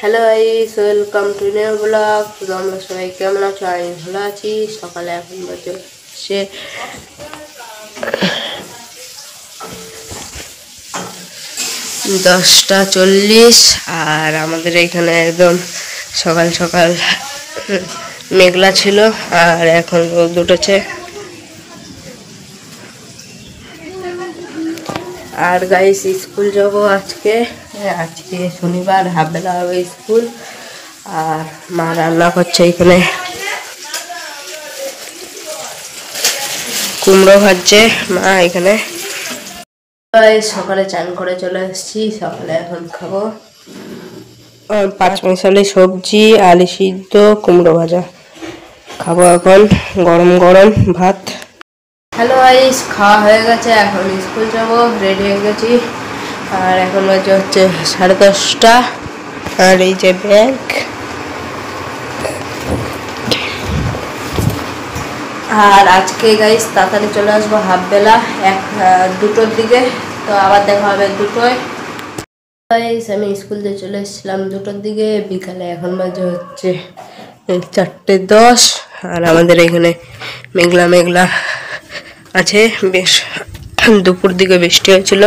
Hello guys, welcome to new blog. তোমরা সবাই কেমন আছো? আমি ভালো আছি। সকালে এখন বাজে হচ্ছে 10:40 আর আমাদের এখানে একদম সকাল সকাল মেঘলা ছিল আর এখন রোদ উঠেছে। আর গাইস স্কুল যাবো আজকে শনিবার, হাফ বেলা হবে স্কুল। আর মা রান্না করছে এখানে কুমড়ো ভাজছে মা এখানে। সকালে চান করে চলে এসেছি, সকালে এখন খাবো 5 মিশালি সবজি, আলু সিদ্ধ, কুমড়ো ভাজা খাবো এখন গরম গরম ভাত। হ্যালো গাইস, খাওয়া হয়ে গেছে, এখন স্কুল যাব, রেডি হয়ে গেছি। আর এখন বাজে হচ্ছে 10:30 আর এই যে ব্যাগ। আর আজকে গাইস তাড়াতাড়ি চলে আসবো হাফ বেলা 2টোর দিকে, তো আবার দেখা হবে 2টোয়। গাইস আমি স্কুল থেকে চলে এসেছিলাম 2টোর দিকে, বিকালে এখন বাজে হচ্ছে 4:10 আর আমাদের এখানে মেঘলা মেঘলা আছে বেশ। দুপুর দিকে বৃষ্টি হয়েছিল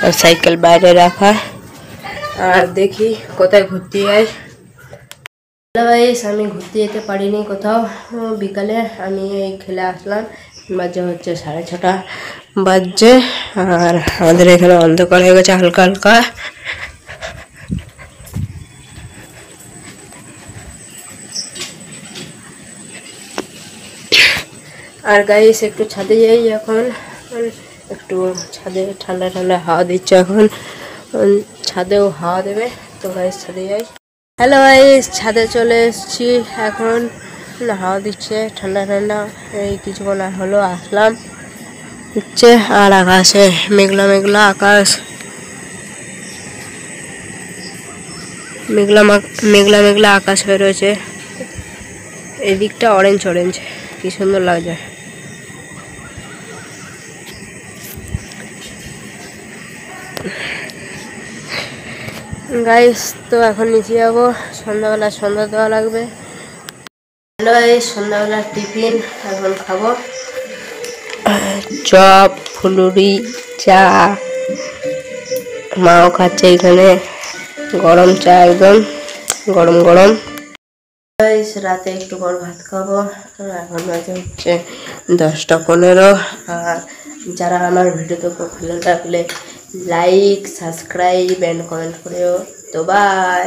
আর সাইকেল বাইরে রাখা। আর দেখি কোথায় ঘুরতে যাই। আমি ঘুরতে যেতে পারিনি কোথাও, বিকালে আমি খেলে আসলাম, বাজে হচ্ছে 6:30 বাজছে। আর আমাদের এখানে অন্ধকার হয়ে গেছে হালকা হালকা। আর গাইস একটু ছাদে যাই এখন, একটু ছাদে ঠান্ডা ঠান্ডা হাওয়া দিচ্ছে এখন, ছাদেও হাওয়া দেবে, তো গাইস ছাদে যাই। হ্যালো গাইস, ছাদে চলে এসেছি এখন, হাওয়া দিচ্ছে ঠান্ডা ঠান্ডা। এই কিছুক্ষণ হলো আসলাম হচ্ছে। আর আকাশে মেঘলা মেঘলা আকাশ, মেঘলা মেঘলা মেঘলা আকাশ হয়ে রয়েছে। এদিকটা অরেঞ্জ অরেঞ্জ, কি সুন্দর লাগছে। গাইস তো এখন নিচে যাবো, সন্ধ্যাবেলা সন্ধ্যা দেওয়া লাগবে। হ্যালো গাইস, সন্ধ্যাবেলা টিফিন এখন খাবো চপ, ফুলুরি, চা। মাও খাচ্ছে এখানে গরম চা, একদম গরম গরম। গাইস রাতে একটু পর ভাত খাবো, এখন বাজে হচ্ছে 10:15। আর যারা আমার ভিডিওতে ভালো লাগলে লাইক, সাবস্ক্রাইব এন্ড কমেন্ট করেও। তো বাই।